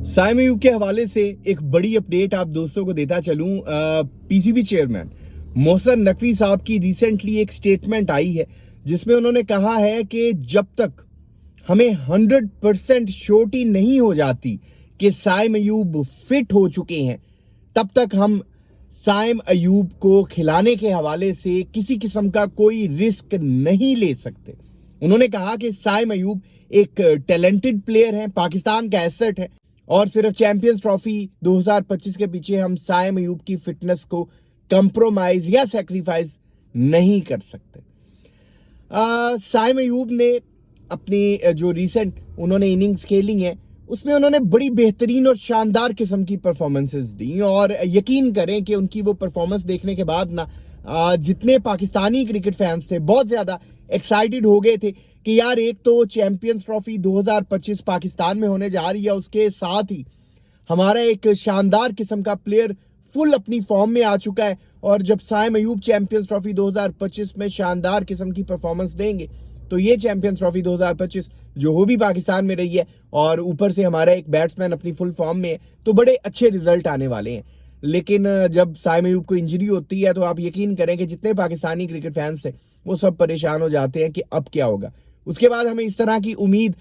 साइम अयूब के हवाले से एक बड़ी अपडेट आप दोस्तों को देता चलूं। पीसीबी चेयरमैन मोहसिन नकवी साहब की रिसेंटली एक स्टेटमेंट आई है जिसमें उन्होंने कहा है कि जब तक हमें 100% श्योरिटी नहीं हो जाती कि साइम अयूब फिट हो चुके हैं तब तक हम साइम अयूब को खिलाने के हवाले से किसी किस्म का कोई रिस्क नहीं ले सकते। उन्होंने कहा कि साइम अयूब एक टैलेंटेड प्लेयर है, पाकिस्तान का एसेट है और सिर्फ चैंपियंस ट्रॉफी 2025 के पीछे हम साइम अयूब की फिटनेस को कंप्रोमाइज या सैक्रिफाइस नहीं कर सकते। साइम अयूब ने अपनी जो रिसेंट उन्होंने इनिंग्स खेली है उसमें उन्होंने बड़ी बेहतरीन और शानदार किस्म की परफॉर्मेंसेस दी और यकीन करें कि उनकी वो परफॉर्मेंस देखने के बाद ना जितने पाकिस्तानी क्रिकेट फैंस थे बहुत ज्यादा एक्साइटेड हो गए थे कि यार एक तो चैंपियंस ट्रॉफी 2025 पाकिस्तान में होने जा रही है, उसके साथ ही हमारा एक शानदार किस्म का प्लेयर फुल अपनी फॉर्म में आ चुका है और जब साइम अयूब चैंपियंस ट्रॉफी 2025 में शानदार किस्म की परफॉर्मेंस देंगे तो ये चैंपियंस ट्रॉफी 2025 जो हो भी पाकिस्तान में रही है और ऊपर से हमारा एक बैट्समैन अपनी फुल फॉर्म में है तो बड़े अच्छे रिजल्ट आने वाले हैं। लेकिन जब साइम अयूब को इंजरी होती है तो आप यकीन करें कि जितने पाकिस्तानी क्रिकेट फैंस थे वो सब परेशान हो जाते हैं कि अब क्या होगा। उसके बाद हमें इस तरह की उम्मीद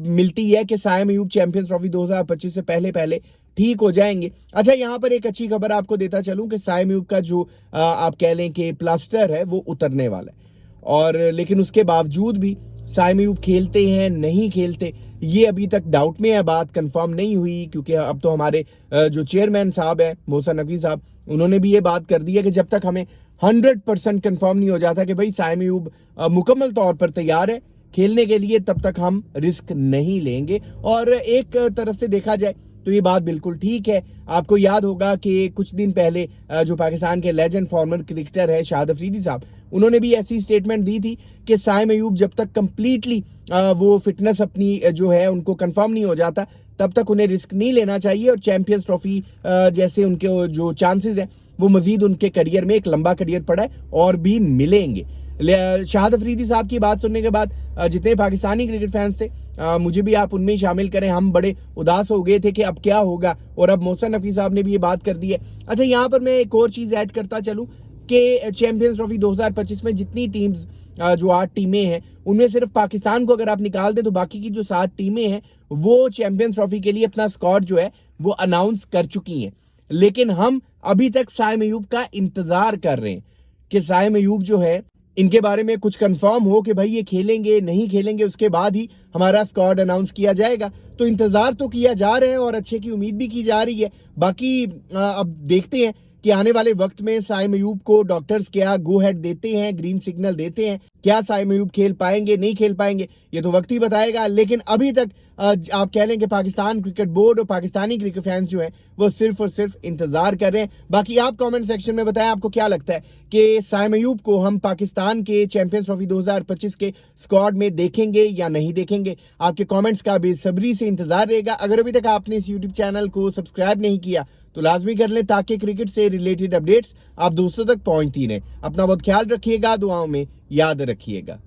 मिलती है कि साइम अयूब चैंपियंस ट्रॉफी 2025 से पहले पहले ठीक हो जाएंगे। अच्छा, यहाँ पर एक अच्छी खबर आपको देता चलूं कि साइम अयूब का जो आप कह लें कि प्लास्टर है वो उतरने वाला है और लेकिन उसके बावजूद भी साइम अयूब खेलते हैं नहीं खेलते ये अभी तक डाउट में है, बात कंफर्म नहीं हुई क्योंकि अब तो हमारे जो चेयरमैन साहब हैं मोहसिन नकवी साहब उन्होंने भी ये बात कर दी है कि जब तक हमें 100% कंफर्म नहीं हो जाता कि भाई साइम अयूब मुकम्मल तौर पर तैयार है खेलने के लिए तब तक हम रिस्क नहीं लेंगे। और एक तरफ से देखा जाए तो ये बात बिल्कुल ठीक है। आपको याद होगा कि कुछ दिन पहले जो पाकिस्तान के लेजेंड फॉर्मर क्रिकेटर है शाहिद अफरीदी साहब उन्होंने भी ऐसी स्टेटमेंट दी थी कि साइम अयूब जब तक कंप्लीटली वो फिटनेस अपनी जो है उनको कंफर्म नहीं हो जाता तब तक उन्हें रिस्क नहीं लेना चाहिए और चैंपियंस ट्रॉफी जैसे उनके जो चांसेस है वो मजीद उनके करियर में एक लंबा करियर पड़ा है और भी मिलेंगे। शाहिद अफरीदी साहब की बात सुनने के बाद जितने पाकिस्तानी क्रिकेट फैंस थे मुझे भी आप उनमें ही शामिल करें, हम बड़े उदास हो गए थे कि अब क्या होगा और अब मोहसिन नकवी साहब ने भी ये बात कर दी है। अच्छा, यहाँ पर मैं एक और चीज ऐड करता चलूं कि चैंपियंस ट्रॉफी 2025 में जितनी टीम्स जो 8 टीमें हैं उनमें सिर्फ पाकिस्तान को अगर आप निकाल दें तो बाकी की जो 7 टीमें हैं वो चैंपियंस ट्रॉफी के लिए अपना स्क्वाड जो है वो अनाउंस कर चुकी हैं। लेकिन हम अभी तक साइम अयूब का इंतजार कर रहे हैं कि साइम अयूब जो है इनके बारे में कुछ कंफर्म हो कि भाई ये खेलेंगे नहीं खेलेंगे, उसके बाद ही हमारा स्क्वाड अनाउंस किया जाएगा। तो इंतजार तो किया जा रहे हैं और अच्छे की उम्मीद भी की जा रही है। बाकी अब देखते हैं कि आने वाले वक्त में साइम अयूब को डॉक्टर्स क्या गो हेड देते हैं, ग्रीन सिग्नल देते हैं, क्या साइम अयूब खेल पाएंगे नहीं खेल पाएंगे ये तो वक्त ही बताएगा। लेकिन अभी तक आप कह लें कि पाकिस्तान क्रिकेट बोर्ड और पाकिस्तानी क्रिकेट फैंस जो हैं वो सिर्फ और सिर्फ इंतजार कर रहे हैं। बाकी आप कमेंट सेक्शन में बताएं आपको क्या लगता है कि साइम अयूब को हम पाकिस्तान के चैंपियंस ट्रॉफी 2025 के स्क्वाड में देखेंगे या नहीं देखेंगे। आपके कमेंट्स का बेसब्री से इंतजार रहेगा। अगर अभी तक आपने इस यूट्यूब चैनल को सब्सक्राइब नहीं किया तो लाजमी कर लें ताकि क्रिकेट से रिलेटेड अपडेट्स आप दोस्तों तक पहुंचती रहें। अपना बहुत ख्याल रखिएगा, दुआओं में याद रखिएगा।